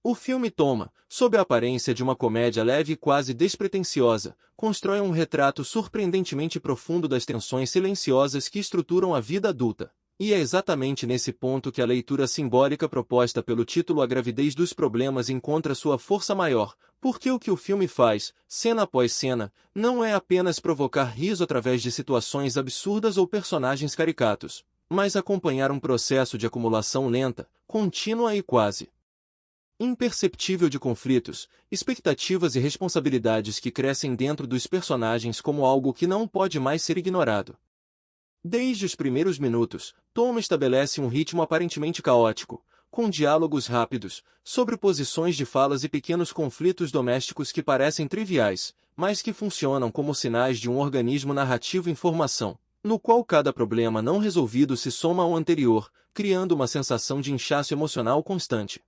O filme Toma, sob a aparência de uma comédia leve e quase despretensiosa, constrói um retrato surpreendentemente profundo das tensões silenciosas que estruturam a vida adulta. E é exatamente nesse ponto que a leitura simbólica proposta pelo título A Gravidez dos Problemas encontra sua força maior, porque o que o filme faz, cena após cena, não é apenas provocar riso através de situações absurdas ou personagens caricatos, mas acompanhar um processo de acumulação lenta, contínua e quase imperceptível de conflitos, expectativas e responsabilidades que crescem dentro dos personagens como algo que não pode mais ser ignorado. Desde os primeiros minutos, Toma estabelece um ritmo aparentemente caótico, com diálogos rápidos, sobreposições de falas e pequenos conflitos domésticos que parecem triviais, mas que funcionam como sinais de um organismo narrativo em formação, no qual cada problema não resolvido se soma ao anterior, criando uma sensação de inchaço emocional constante.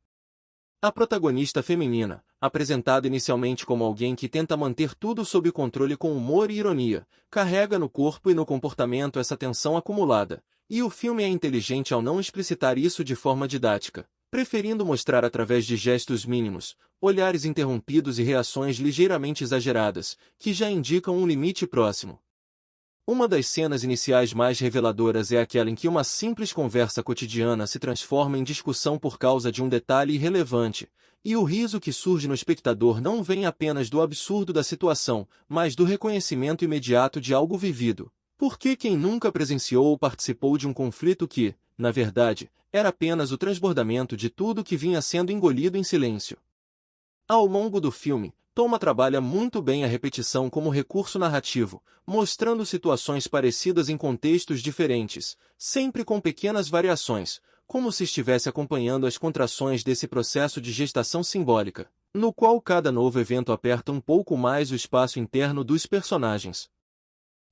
A protagonista feminina, apresentada inicialmente como alguém que tenta manter tudo sob controle com humor e ironia, carrega no corpo e no comportamento essa tensão acumulada, e o filme é inteligente ao não explicitar isso de forma didática, preferindo mostrar através de gestos mínimos, olhares interrompidos e reações ligeiramente exageradas, que já indicam um limite próximo. Uma das cenas iniciais mais reveladoras é aquela em que uma simples conversa cotidiana se transforma em discussão por causa de um detalhe irrelevante, e o riso que surge no espectador não vem apenas do absurdo da situação, mas do reconhecimento imediato de algo vivido. Porque quem nunca presenciou ou participou de um conflito que, na verdade, era apenas o transbordamento de tudo que vinha sendo engolido em silêncio. Ao longo do filme, Toma trabalha muito bem a repetição como recurso narrativo, mostrando situações parecidas em contextos diferentes, sempre com pequenas variações, como se estivesse acompanhando as contrações desse processo de gestação simbólica, no qual cada novo evento aperta um pouco mais o espaço interno dos personagens.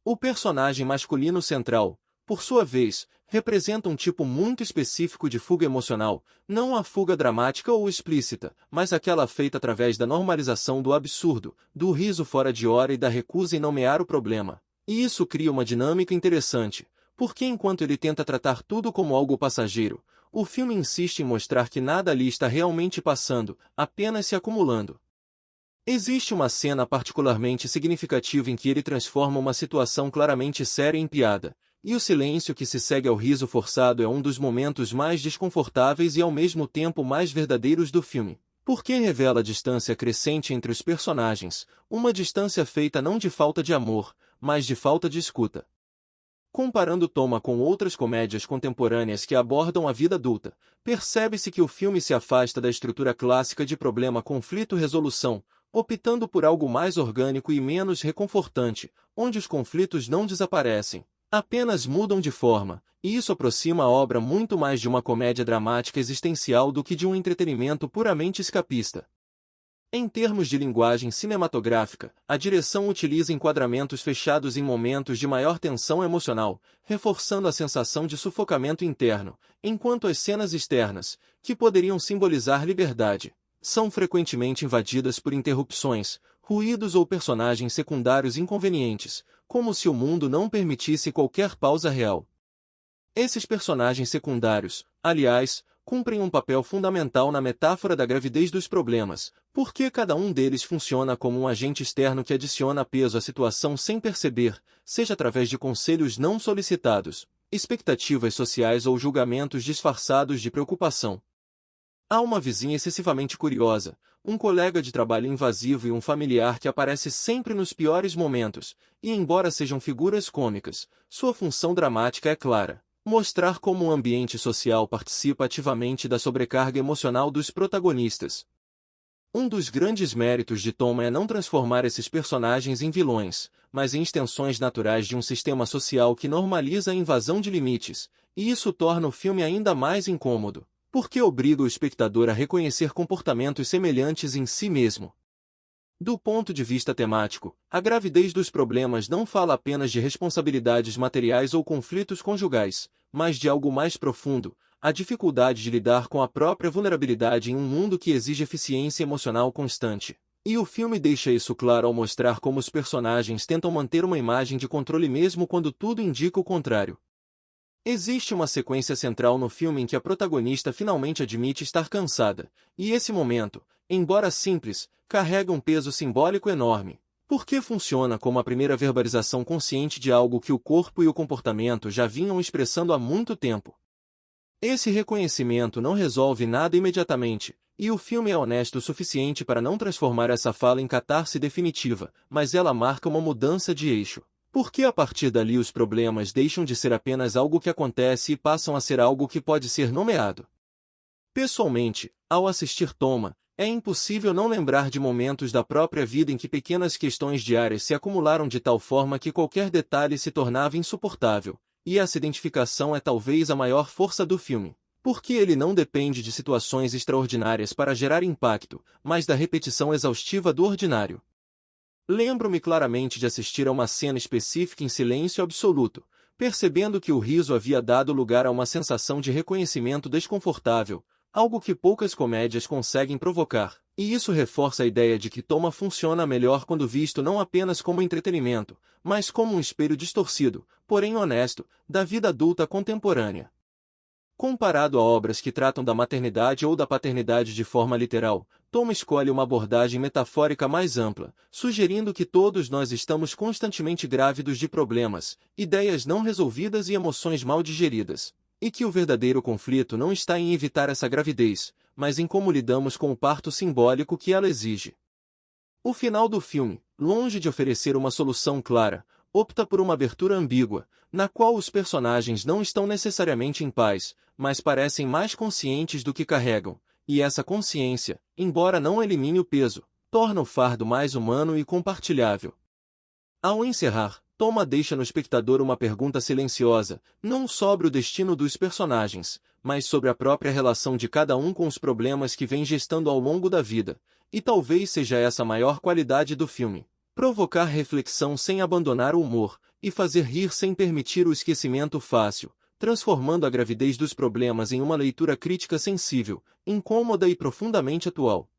O personagem masculino central, por sua vez, representa um tipo muito específico de fuga emocional, não a fuga dramática ou explícita, mas aquela feita através da normalização do absurdo, do riso fora de hora e da recusa em nomear o problema. E isso cria uma dinâmica interessante, porque enquanto ele tenta tratar tudo como algo passageiro, o filme insiste em mostrar que nada ali está realmente passando, apenas se acumulando. Existe uma cena particularmente significativa em que ele transforma uma situação claramente séria em piada, e o silêncio que se segue ao riso forçado é um dos momentos mais desconfortáveis e ao mesmo tempo mais verdadeiros do filme, porque revela a distância crescente entre os personagens, uma distância feita não de falta de amor, mas de falta de escuta. Comparando Toma com outras comédias contemporâneas que abordam a vida adulta, percebe-se que o filme se afasta da estrutura clássica de problema-conflito-resolução, optando por algo mais orgânico e menos reconfortante, onde os conflitos não desaparecem, apenas mudam de forma, e isso aproxima a obra muito mais de uma comédia dramática existencial do que de um entretenimento puramente escapista. Em termos de linguagem cinematográfica, a direção utiliza enquadramentos fechados em momentos de maior tensão emocional, reforçando a sensação de sufocamento interno, enquanto as cenas externas, que poderiam simbolizar liberdade, são frequentemente invadidas por interrupções, ruídos ou personagens secundários inconvenientes, como se o mundo não permitisse qualquer pausa real. Esses personagens secundários, aliás, cumprem um papel fundamental na metáfora da gravidez dos problemas, porque cada um deles funciona como um agente externo que adiciona peso à situação sem perceber, seja através de conselhos não solicitados, expectativas sociais ou julgamentos disfarçados de preocupação. Há uma vizinha excessivamente curiosa, um colega de trabalho invasivo e um familiar que aparece sempre nos piores momentos, e embora sejam figuras cômicas, sua função dramática é clara: mostrar como o ambiente social participa ativamente da sobrecarga emocional dos protagonistas. Um dos grandes méritos de Toma é não transformar esses personagens em vilões, mas em extensões naturais de um sistema social que normaliza a invasão de limites, e isso torna o filme ainda mais incômodo, porque obriga o espectador a reconhecer comportamentos semelhantes em si mesmo. Do ponto de vista temático, a gravidez dos problemas não fala apenas de responsabilidades materiais ou conflitos conjugais, mas de algo mais profundo, a dificuldade de lidar com a própria vulnerabilidade em um mundo que exige eficiência emocional constante. E o filme deixa isso claro ao mostrar como os personagens tentam manter uma imagem de controle mesmo quando tudo indica o contrário. Existe uma sequência central no filme em que a protagonista finalmente admite estar cansada, e esse momento, embora simples, carrega um peso simbólico enorme, porque funciona como a primeira verbalização consciente de algo que o corpo e o comportamento já vinham expressando há muito tempo. Esse reconhecimento não resolve nada imediatamente, e o filme é honesto o suficiente para não transformar essa fala em catarse definitiva, mas ela marca uma mudança de eixo. Porque a partir dali os problemas deixam de ser apenas algo que acontece e passam a ser algo que pode ser nomeado. Pessoalmente, ao assistir Toma, é impossível não lembrar de momentos da própria vida em que pequenas questões diárias se acumularam de tal forma que qualquer detalhe se tornava insuportável, e essa identificação é talvez a maior força do filme, porque ele não depende de situações extraordinárias para gerar impacto, mas da repetição exaustiva do ordinário. Lembro-me claramente de assistir a uma cena específica em silêncio absoluto, percebendo que o riso havia dado lugar a uma sensação de reconhecimento desconfortável, algo que poucas comédias conseguem provocar, e isso reforça a ideia de que Toma funciona melhor quando visto não apenas como entretenimento, mas como um espelho distorcido, porém honesto, da vida adulta contemporânea. Comparado a obras que tratam da maternidade ou da paternidade de forma literal, Toma escolhe uma abordagem metafórica mais ampla, sugerindo que todos nós estamos constantemente grávidos de problemas, ideias não resolvidas e emoções mal digeridas, e que o verdadeiro conflito não está em evitar essa gravidez, mas em como lidamos com o parto simbólico que ela exige. O final do filme, longe de oferecer uma solução clara, opta por uma abertura ambígua, na qual os personagens não estão necessariamente em paz, mas parecem mais conscientes do que carregam, e essa consciência, embora não elimine o peso, torna o fardo mais humano e compartilhável. Ao encerrar, Toma deixa no espectador uma pergunta silenciosa, não sobre o destino dos personagens, mas sobre a própria relação de cada um com os problemas que vem gestando ao longo da vida, e talvez seja essa a maior qualidade do filme. Provocar reflexão sem abandonar o humor, e fazer rir sem permitir o esquecimento fácil, transformando a gravidez dos problemas em uma leitura crítica sensível, incômoda e profundamente atual.